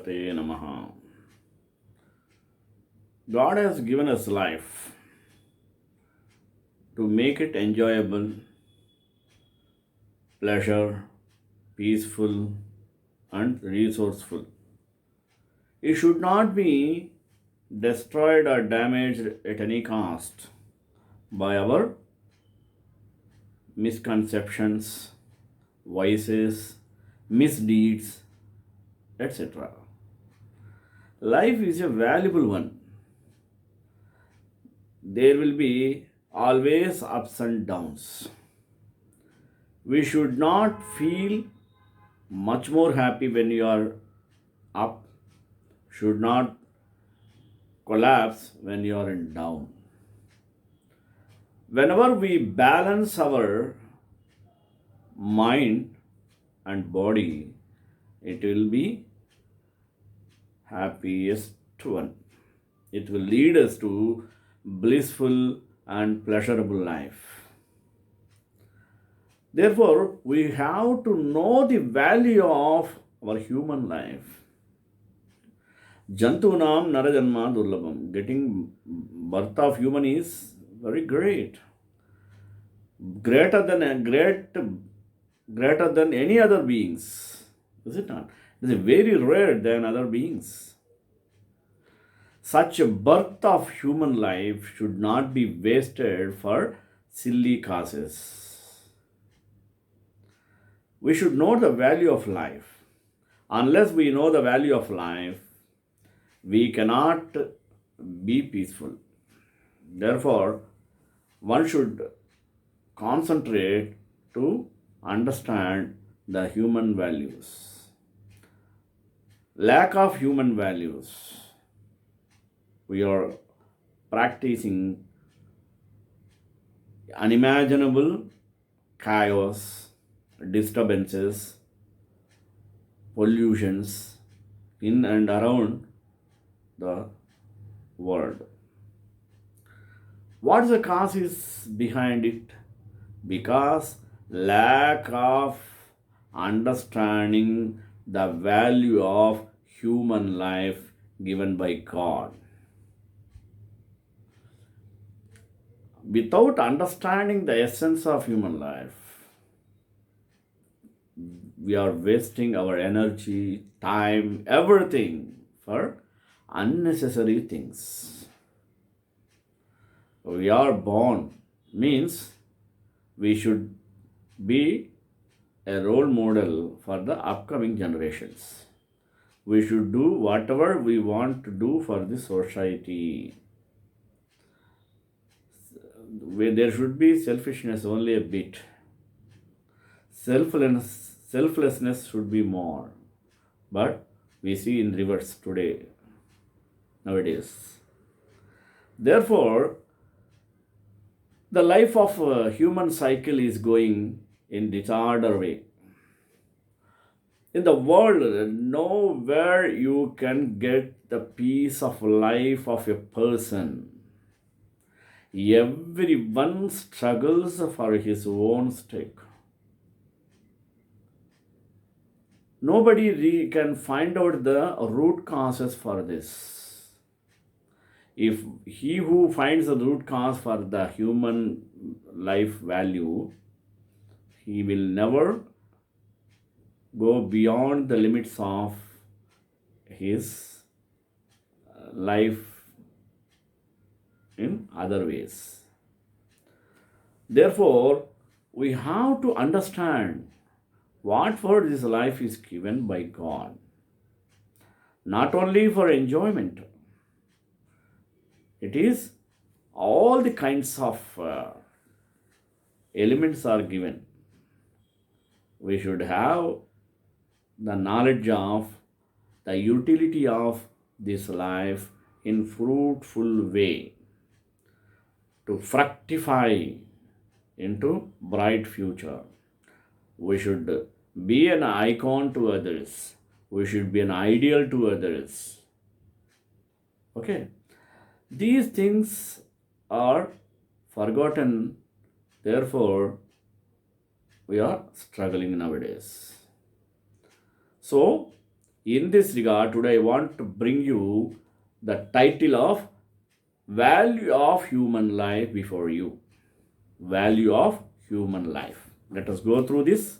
Shrite Namaha. God has given us life to make it enjoyable, pleasure, peaceful, and resourceful. It should not be destroyed or damaged at any cost by our misconceptions, vices, misdeeds, etc. Life is a valuable one. There will be always ups and downs. We should not feel much more happy when you are up, should not collapse when you are in down. Whenever we balance our mind and body, it will be happiest one. It will lead us to blissful and pleasurable life. Therefore, we have to know the value of our human life. Jantunam Narajanma Durlabham. Getting birth of human is very great. Greater than any other beings. Is it not? It is very rare than other beings. Such a birth of human life should not be wasted for silly causes. We should know the value of life. Unless we know the value of life, we cannot be peaceful. Therefore, one should concentrate to understand the human values. Lack of human values. We are practicing unimaginable chaos, disturbances, pollutions in and around the world. What is the causes behind it? Because lack of understanding the value of human life given by God. Without understanding the essence of human life, we are wasting our energy, time, everything for unnecessary things. We are born means we should be a role model for the upcoming generations. We should do whatever we want to do for the society. Where there should be selfishness only a bit. Selflessness should be more. But we see in reverse today, nowadays. Therefore, the life of a human cycle is going in disorder way. In the world, nowhere you can get the peace of life of a person. Everyone struggles for his own stake. Nobody can find out the root causes for this. If he who finds the root cause for the human life value, he will never go beyond the limits of his life in other ways. Therefore, we have to understand what for this life is given by God. Not only for enjoyment, it is all the kinds of elements are given. We should have the knowledge of the utility of this life in fruitful way to fructify into bright future. We should be an icon to others. We should be an ideal to others. Okay. These things are forgotten. Therefore, we are struggling nowadays. So, In this regard, today I want to bring you the title of Value of Human Life before you. Value of human life. Let us go through this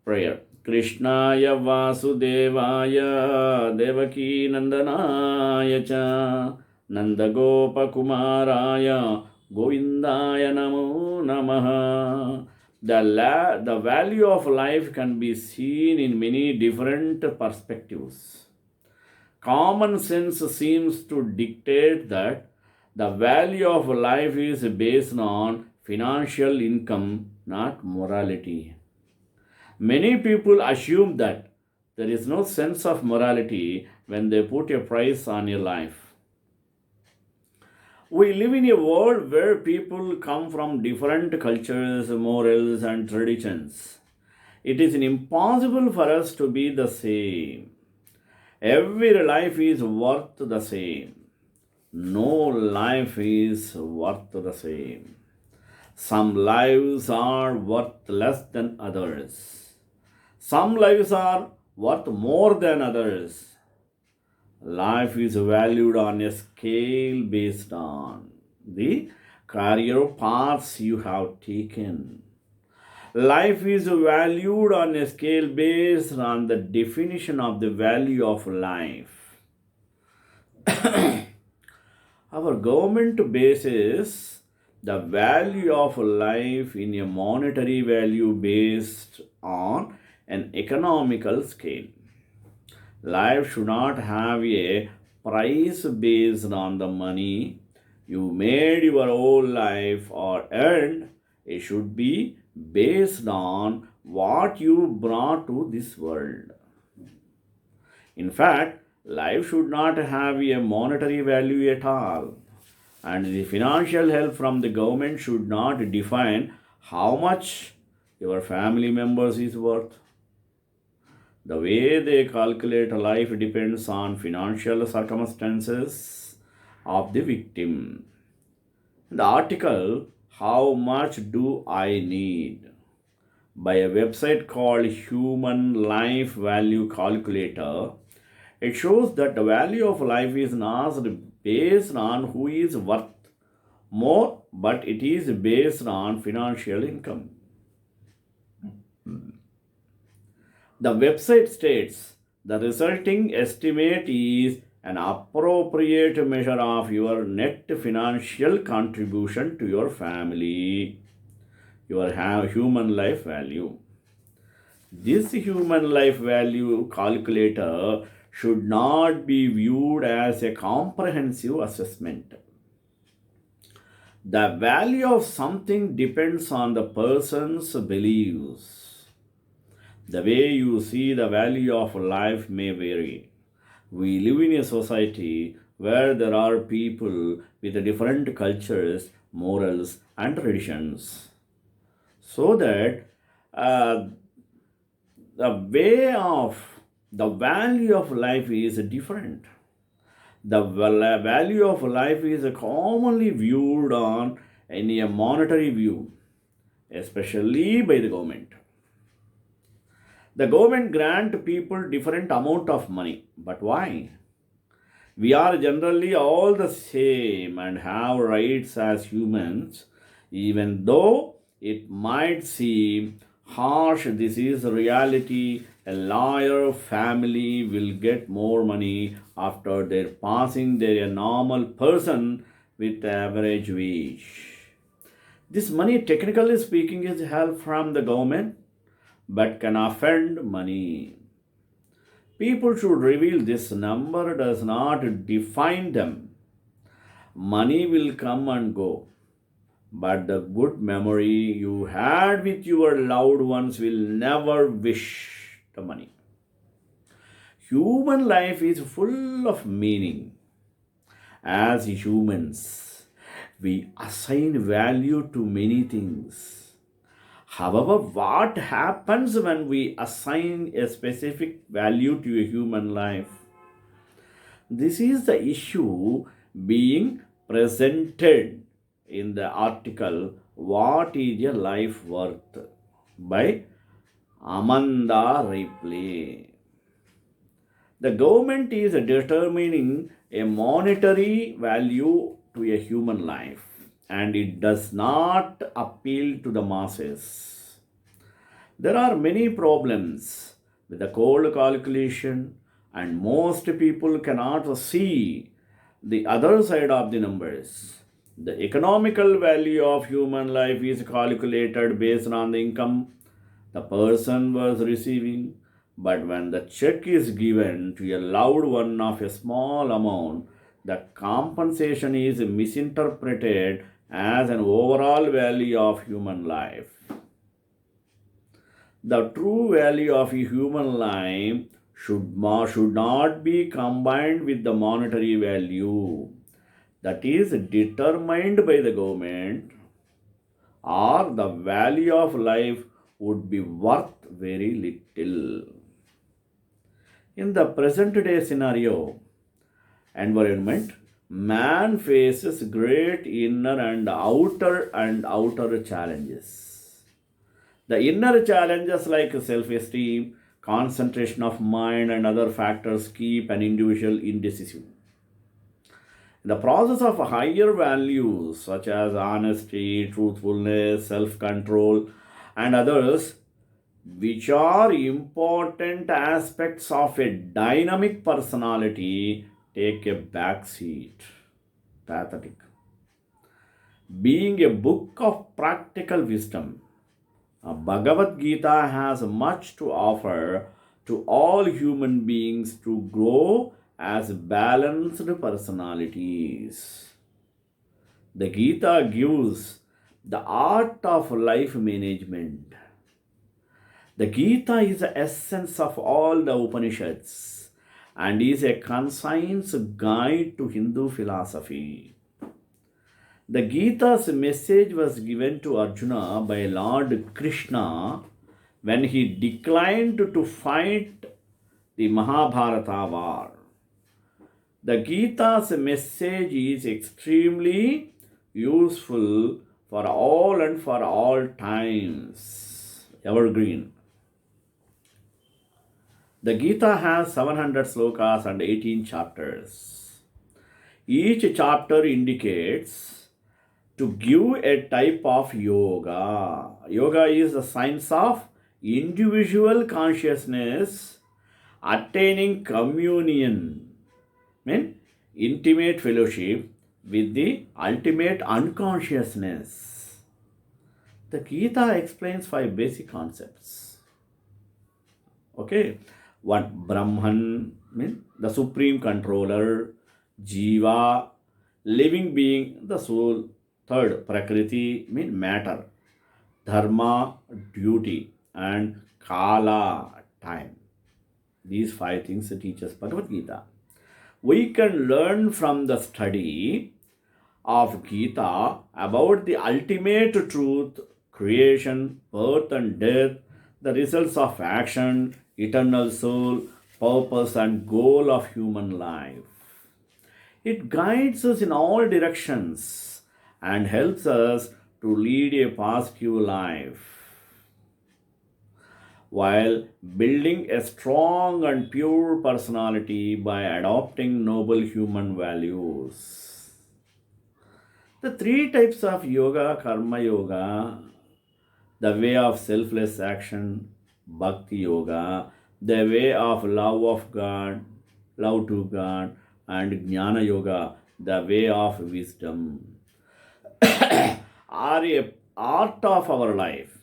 prayer. Krishnaya Vasudevaya Devaki Nandanaya Cha Nandagopakumaraya Govindaya Namo Namaha. The value of life can be seen in many different perspectives. Common sense seems to dictate that the value of life is based on financial income, not morality. Many people assume that there is no sense of morality when they put a price on your life. We live in a world where people come from different cultures, morals, and traditions. It is impossible for us to be the same. Every life is worth the same. No life is worth the same. Some lives are worth less than others. Some lives are worth more than others. Life is valued on a scale based on the career paths you have taken. Life is valued on a scale based on the definition of the value of life. Our government bases the value of life in a monetary value based on an economical scale. Life should not have a price based on the money you made your whole life or earned. It should be based on what you brought to this world. In fact, life should not have a monetary value at all, and the financial help from the government should not define how much your family members is worth. The way they calculate life depends on financial circumstances of the victim. The article, How Much Do I Need? By a website called Human Life Value Calculator, it shows that the value of life is not based on who is worth more, but it is based on financial income. The website states the resulting estimate is an appropriate measure of your net financial contribution to your family, your human life value. This human life value calculator should not be viewed as a comprehensive assessment. The value of something depends on the person's beliefs. The way you see the value of life may vary. We live in a society where there are people with different cultures, morals, and traditions. So that uh, the value of life is different. The value of life is commonly viewed on in a monetary view, especially by the government. The government grant people different amount of money. But why? We are generally all the same and have rights as humans, even though it might seem harsh. This is reality. A lawyer family will get more money after their passing than a normal person with average wage. This money, technically speaking, is help from the government, but can offend money. People should reveal this number does not define them. Money will come and go, but the good memory you had with your loved ones will never wish the money. Human life is full of meaning. As humans, we assign value to many things. However, what happens when we assign a specific value to a human life? This is the issue being presented in the article What is a Life Worth by Amanda Ripley. The government is determining a monetary value to a human life, and it does not appeal to the masses. There are many problems with the cold calculation, and most people cannot see the other side of the numbers. The economical value of human life is calculated based on the income the person was receiving, but when the check is given to a loved one of a small amount, the compensation is misinterpreted as an overall value of human life. The true value of a human life should not be combined with the monetary value that is determined by the government, or the value of life would be worth very little. In the present day scenario, environment, man faces great inner and outer challenges. The inner challenges like self-esteem, concentration of mind, and other factors keep an individual indecisive. The process of higher values such as honesty, truthfulness, self control, and others, which are important aspects of a dynamic personality, take a back seat. Pathetic. Being a book of practical wisdom, Bhagavad Gita has much to offer to all human beings to grow as balanced personalities. The Gita gives the art of life management. The Gita is the essence of all the Upanishads and is a concise guide to Hindu philosophy. The Gita's message was given to Arjuna by Lord Krishna when he declined to fight the Mahabharata war. The Gita's message is extremely useful for all and for all times. Evergreen. The Gita has 700 slokas and 18 chapters. Each chapter indicates to give a type of yoga. Yoga is the science of individual consciousness attaining communion, intimate fellowship with the ultimate unconsciousness. The Gita explains 5 basic concepts. Okay, one, Brahman, the supreme controller; Jiva, living being, the soul; third, Prakriti, matter; Dharma, duty; and Kala, time. These 5 things teaches Bhagavad Gita. We can learn from the study of Gita about the ultimate truth, creation, birth and death, the results of action, eternal soul, purpose and goal of human life. It guides us in all directions and helps us to lead a positive life while building a strong and pure personality by adopting noble human values. The 3 types of yoga: karma yoga, the way of selfless action; bhakti yoga, the way of love to God; and jnana yoga, the way of wisdom, are a art of our life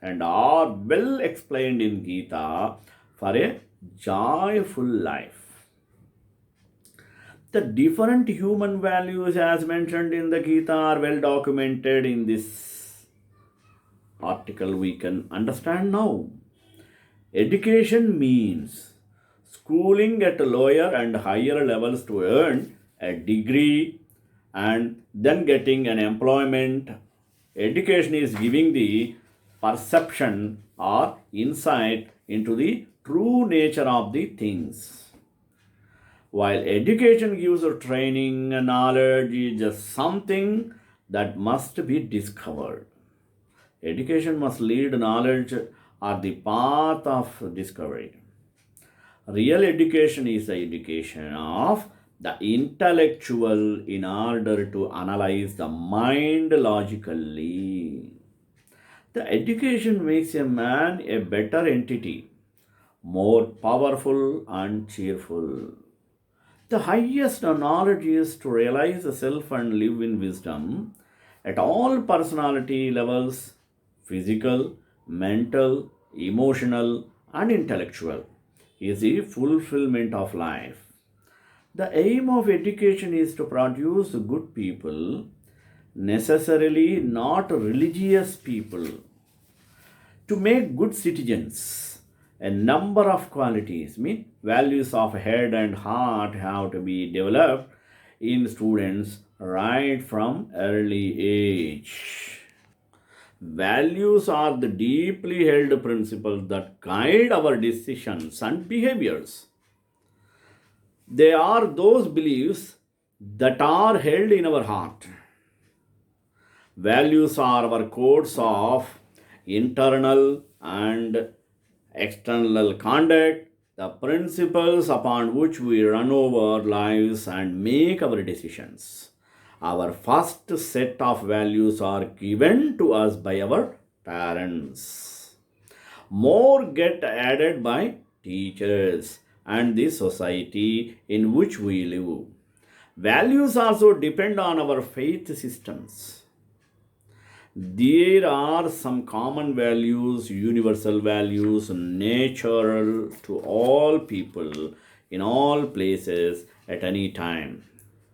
and are well explained in Gita for a joyful life. The different human values as mentioned in the Gita are well documented in this article. We can understand now. Education means schooling at lower and higher levels to earn a degree and then getting an employment. Education is giving the perception or insight into the true nature of the things. While education gives a training, knowledge is just something that must be discovered. Education must lead knowledge or the path of discovery. Real education is the education of the intellectual in order to analyze the mind logically. The education makes a man a better entity, more powerful and cheerful. The highest knowledge is to realize the self and live in wisdom at all personality levels, physical, mental, emotional, and intellectual, is the fulfillment of life. The aim of education is to produce good people, necessarily not religious people, to make good citizens. A number of qualities, mean values of head and heart, have to be developed in students right from early age. Values are the deeply held principles that guide our decisions and behaviors. They are those beliefs that are held in our heart. Values are our codes of internal and external conduct, the principles upon which we run our lives and make our decisions. Our first set of values are given to us by our parents. More get added by teachers and the society in which we live. Values also depend on our faith systems. There are some common values, universal values, natural to all people in all places at any time.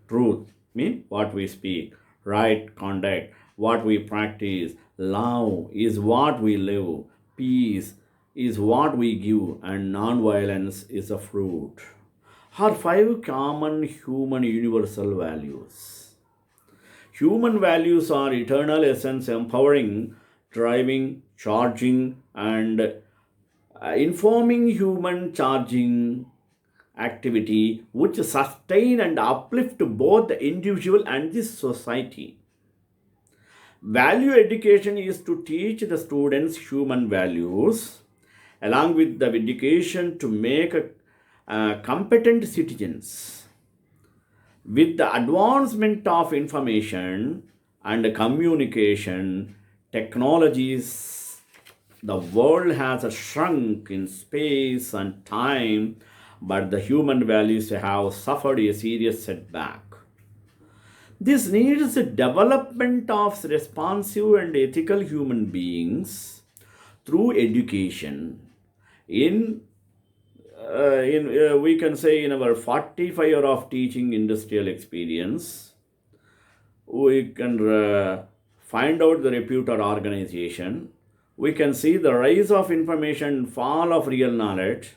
Truth mean what we speak, right conduct, what we practice, love is what we live, peace is what we give, and non-violence is a fruit. Are five common human universal values. Human values are eternal essence, empowering, driving, charging, and informing human charging activity which sustain and uplift both the individual and the society. Value education is to teach the students human values along with the education to make competent citizens. With the advancement of information and communication technologies, the world has shrunk in space and time, but the human values have suffered a serious setback. This needs the development of responsive and ethical human beings through education. In we can say in our 45 year of teaching industrial experience, we can find out the reputed organization. We can see the rise of information, fall of real knowledge,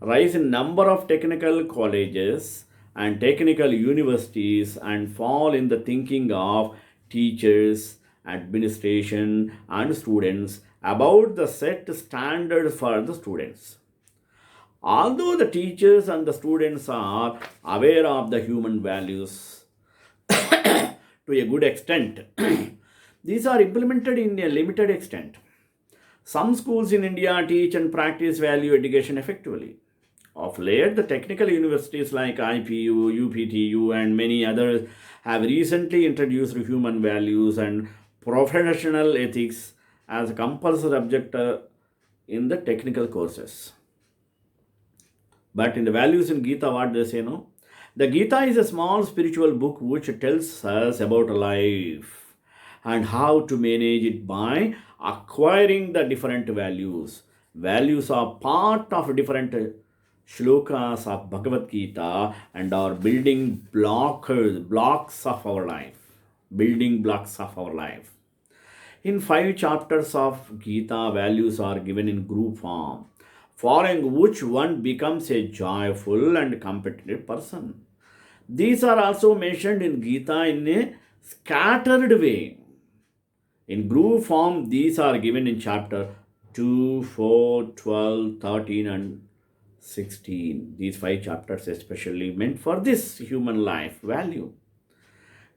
rise in number of technical colleges and technical universities, and fall in the thinking of teachers, administration, and students about the set standards for the students. Although the teachers and the students are aware of the human values to a good extent, these are implemented in a limited extent. Some schools in India teach and practice value education effectively. Of late, the technical universities like IPU, UPTU, and many others have recently introduced human values and professional ethics as a compulsory subject in the technical courses. But in the values in Gita, what they say, no? The Gita is a small spiritual book which tells us about life and how to manage it by acquiring the different values. Values are part of different shlokas of Bhagavad Gita and are building blocks of our life. Building blocks of our life. In 5 chapters of Gita, values are given in group form, following which one becomes a joyful and competitive person. These are also mentioned in Gita in a scattered way. In group form, these are given in chapter 2, 4, 12, 13, and 16. These 5 chapters especially meant for this human life value.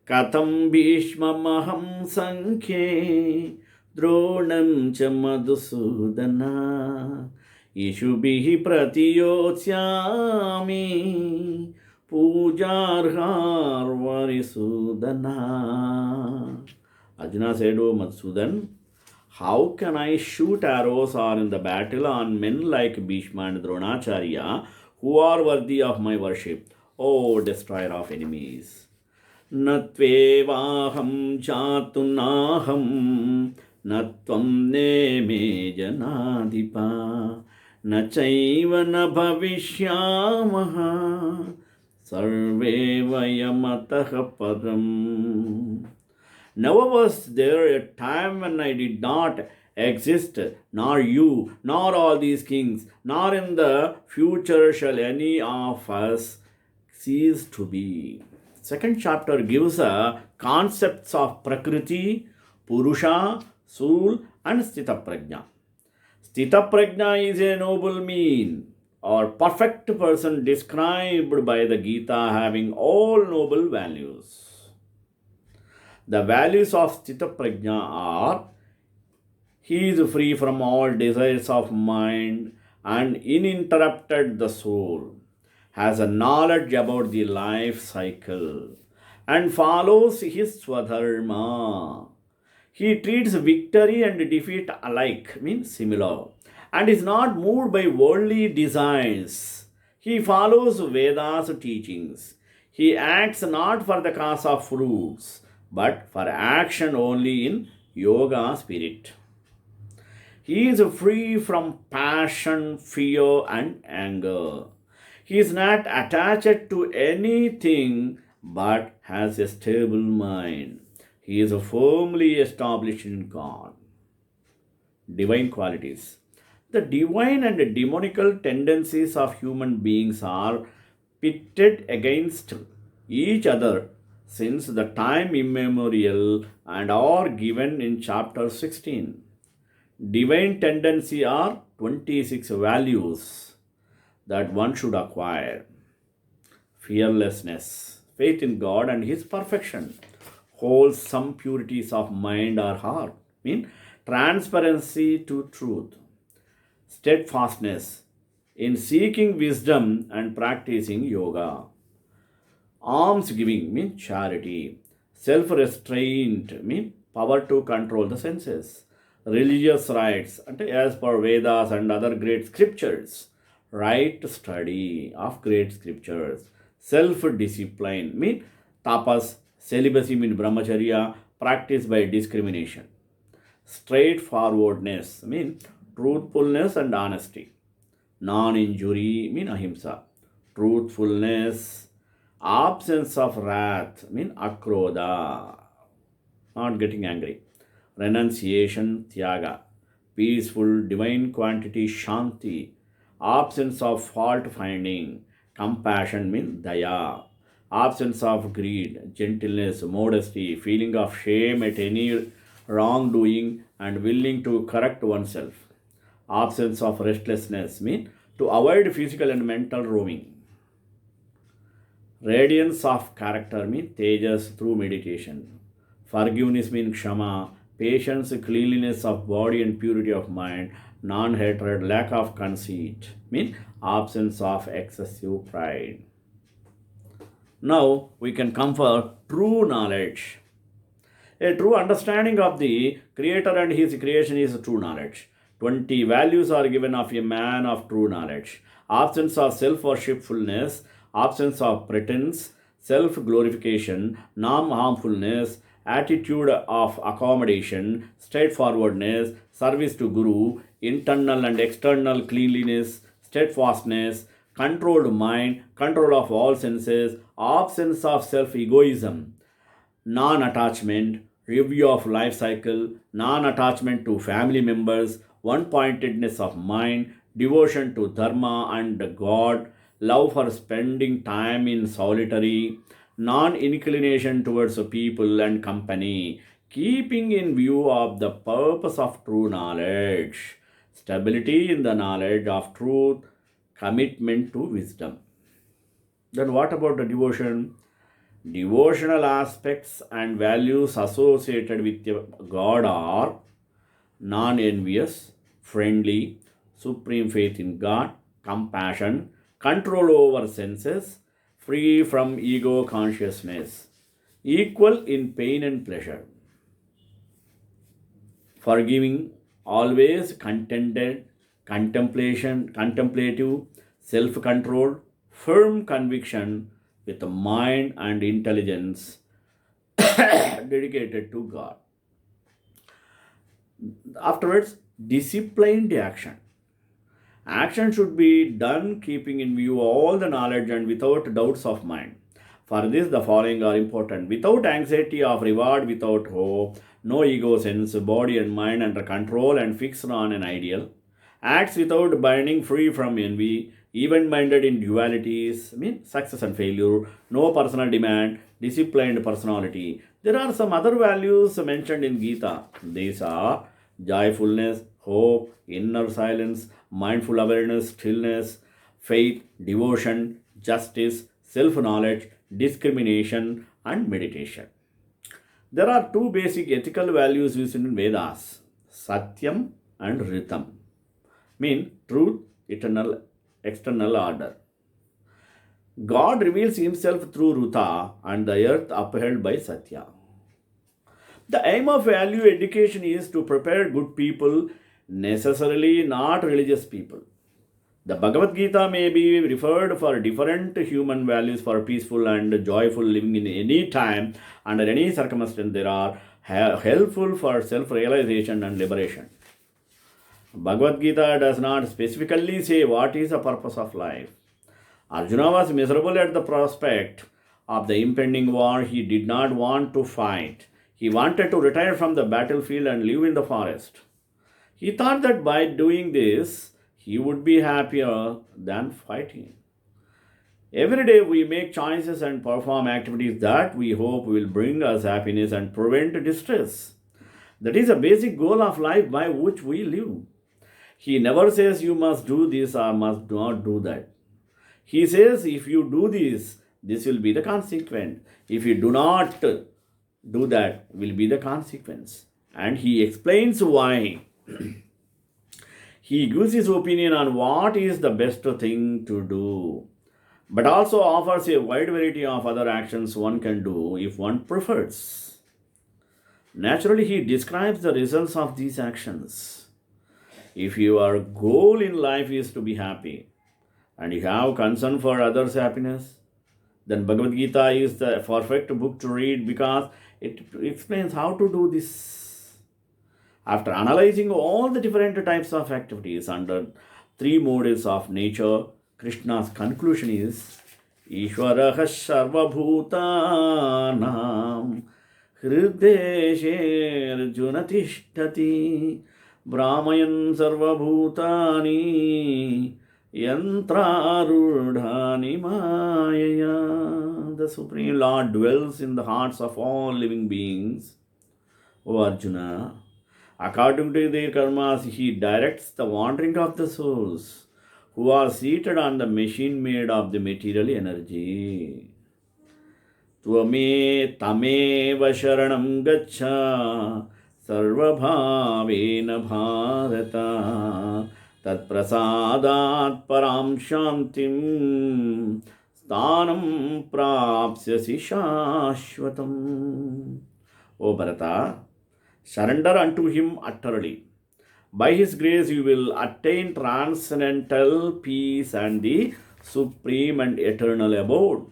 Katham Bhishmamaham Sankhe Dronam cha Madhusudana ईशुभिः प्रतियोत्स्यामि पूजार्हार्वरिसूदना. Arjuna said, O Madhusudan, how can I shoot arrows or in the battle on men like Bhishma and Dronacharya who are worthy of my worship, O destroyer of enemies? Natvevaham chatunaham natvam neme janadipa nachaiva na bhavishyamaha sarve vayamatah padam. Never was there a time when I did not exist, nor you, nor all these kings, nor in the future shall any of us cease to be. Second chapter gives a concepts of Prakriti, Purusha, Soul, and Sthita Prajna. Sthita Prajna is a noble mean or perfect person described by the Gita having all noble values. The values of Sthita Prajna are: he is free from all desires of mind and uninterrupted the soul, has a knowledge about the life cycle, and follows his Swadharma. He treats victory and defeat alike, means similar, and is not moved by worldly desires. He follows Veda's teachings. He acts not for the cause of fruits, but for action only in yoga spirit. He is free from passion, fear, and anger. He is not attached to anything but has a stable mind. He is firmly established in God. Divine qualities. The divine and demonical tendencies of human beings are pitted against each other since the time immemorial and are given in chapter 16. Divine tendency are 26 values that one should acquire. Fearlessness, faith in God and His perfection, wholesome purities of mind or heart, mean transparency to truth, steadfastness in seeking wisdom and practicing yoga, alms giving mean charity, self restraint mean power to control the senses, religious rites as per Vedas and other great scriptures, right study of great scriptures, self discipline mean tapas, celibacy mean brahmacharya, practice by discrimination, straightforwardness mean truthfulness and honesty, non injury mean ahimsa, truthfulness, absence of wrath mean akrodha, not getting angry, renunciation, tyaga, peaceful, divine quantity, shanti, absence of fault finding, compassion means daya, absence of greed, gentleness, modesty, feeling of shame at any wrongdoing and willing to correct oneself, absence of restlessness means to avoid physical and mental roaming, radiance of character means tejas through meditation, forgiveness means kshama, patience, cleanliness of body and purity of mind, non-hatred, lack of conceit, mean absence of excessive pride. Now we can come for true knowledge. A true understanding of the Creator and His creation is true knowledge. 20 values are given of a man of true knowledge. Absence of self-worshipfulness, absence of pretense, self-glorification, non-harmfulness, attitude of accommodation, straightforwardness, service to Guru, internal and external cleanliness, steadfastness, controlled mind, control of all senses, absence of self-egoism, non-attachment, review of life cycle, non-attachment to family members, one-pointedness of mind, devotion to dharma and God, love for spending time in solitary, non-inclination towards people and company, keeping in view of the purpose of true knowledge, stability in the knowledge of truth, commitment to wisdom. Then what about the devotion? Devotional aspects and values associated with God are non envious, friendly, supreme faith in God, compassion, control over senses, free from ego consciousness, equal in pain and pleasure, forgiving, always contented, contemplative, self control, firm conviction with a mind and intelligence dedicated to God. Afterwards, disciplined action. Action should be done keeping in view all the knowledge and without doubts of mind. For this, the following are important: without anxiety of reward, without hope, no ego sense, body and mind under control and fixed on an ideal, acts without binding, free from envy, even minded in dualities, success and failure, no personal demand, disciplined personality. There are some other values mentioned in Gita. These are joyfulness, hope, inner silence, mindful awareness, stillness, faith, devotion, justice, self knowledge, discrimination, and meditation. There are two basic ethical values used in Vedas: Satyam and Ritam. Mean truth, eternal, external order. God reveals himself through Ruta and the earth upheld by Satya. The aim of value education is to prepare good people, necessarily not religious people. The Bhagavad Gita may be referred for different human values for peaceful and joyful living in any time, under any circumstance. There are helpful for self-realization and liberation. Bhagavad Gita does not specifically say what is the purpose of life. Arjuna was miserable at the prospect of the impending war. He did not want to fight. He wanted to retire from the battlefield and live in the forest. He thought that by doing this, he would be happier than fighting. Every day we make choices and perform activities that we hope will bring us happiness and prevent distress. That is a basic goal of life by which we live. He never says you must do this or must not do that. He says if you do this, this will be the consequence. If you do not do that, will be the consequence. And he explains why. He gives his opinion on what is the best thing to do, but also offers a wide variety of other actions one can do if one prefers. Naturally, he describes the results of these actions. If your goal in life is to be happy and you have concern for others' happiness, then Bhagavad Gita is the perfect book to read because it explains how to do this. After analyzing all the different types of activities under three modes of nature, Krishna's conclusion is Ishwaraha Sarvabhutanam Hridesher Junatishtati Brahmayan Sarvabhutani Yantrarudhani Mayaya. The Supreme Lord dwells in the hearts of all living beings. O Arjuna, according to their karmas, he directs the wandering of the souls who are seated on the machine made of the material energy. Tvame tameva sharanam gaccha sarvabhavena bharata tat prasadat param shantim sthanam prapsyasi shashvatam. O Bharata, surrender unto him utterly. By his grace, you will attain transcendental peace and the supreme and eternal abode.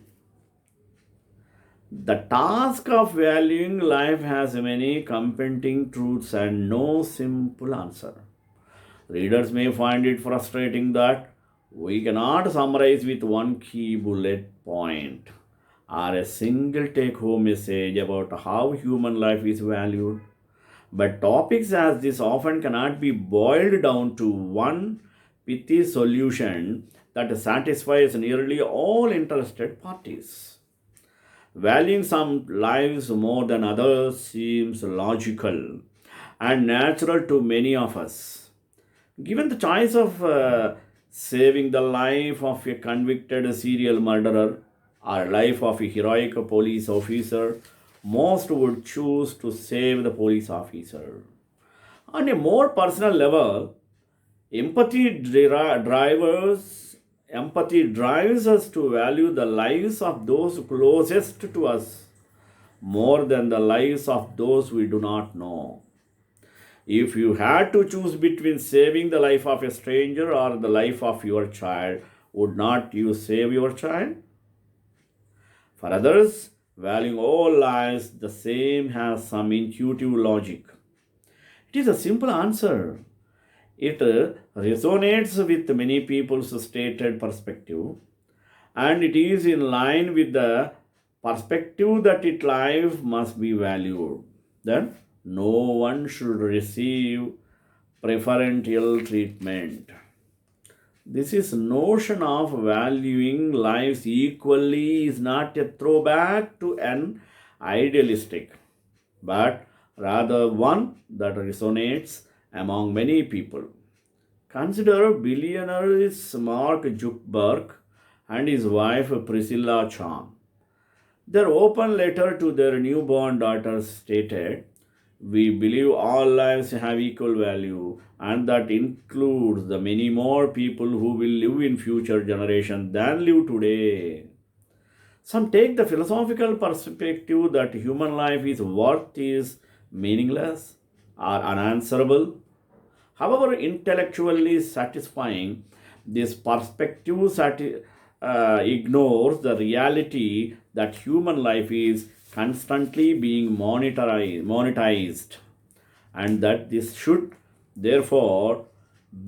The task of valuing life has many competing truths and no simple answer. Readers may find it frustrating that we cannot summarize with one key bullet point or a single take home message about how human life is valued. But topics as this often cannot be boiled down to one pithy solution that satisfies nearly all interested parties. Valuing some lives more than others seems logical and natural to many of us. Given the choice of saving the life of a convicted serial murderer or life of a heroic police officer, most would choose to save the police officer. On a more personal level, Empathy drives us to value the lives of those closest to us more than the lives of those we do not know. If you had to choose between saving the life of a stranger or the life of your child, would not you save your child? For others, valuing all lives the same has some intuitive logic. It is a simple answer. It resonates with many people's stated perspective, and it is in line with the perspective that its life must be valued. That no one should receive preferential treatment. This is notion of valuing lives equally is not a throwback to an idealistic, but rather one that resonates among many people. Consider billionaires Mark Zuckerberg and his wife Priscilla Chan. Their open letter to their newborn daughter stated, "We believe all lives have equal value, and that includes the many more people who will live in future generations than live today." Some take the philosophical perspective that human life is worth is meaningless or unanswerable. However, intellectually satisfying, this perspective ignores the reality that human life is constantly being monetized, and that this should therefore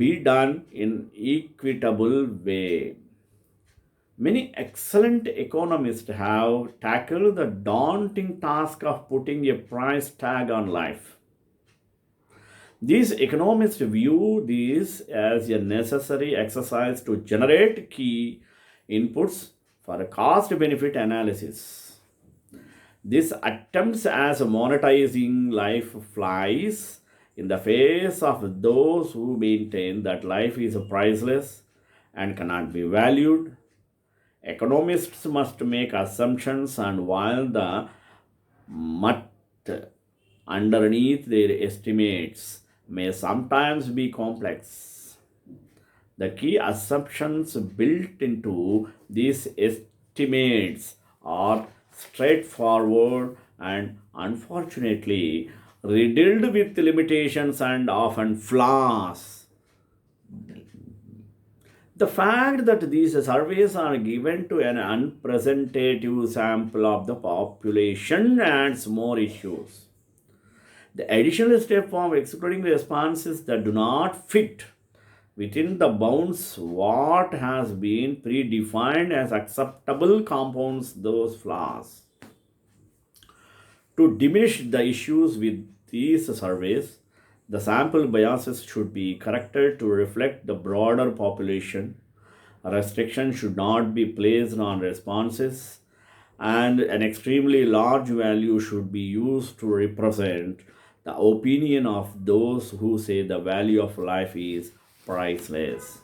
be done in equitable way. Many excellent economists have tackled the daunting task of putting a price tag on life. These economists view this as a necessary exercise to generate key inputs for a cost benefit analysis. This attempts as monetizing life flies in the face of those who maintain that life is priceless and cannot be valued. Economists must make assumptions, and while the math underneath their estimates may sometimes be complex, the key assumptions built into these estimates are straightforward and unfortunately riddled with limitations and often flaws. The fact that these surveys are given to an unrepresentative sample of the population adds more issues. The additional step of excluding responses that do not fit within the bounds what has been predefined as acceptable compounds those flaws. To diminish the issues with these surveys, the sample biases should be corrected to reflect the broader population. A restriction should not be placed on responses, and an extremely large value should be used to represent the opinion of those who say the value of life is priceless.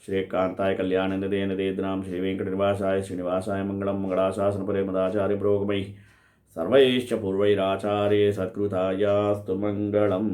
श्रीकांताय कल्याणनिधे निधेद्राम Shri वेंकटनिवासाय श्रीनिवासाय Mangalam मंगलाशासनपरे मदाचार्य प्रोगमैः सर्वैश्च पूर्वैराचार्ये सत्कृतायास्तु Mangalam.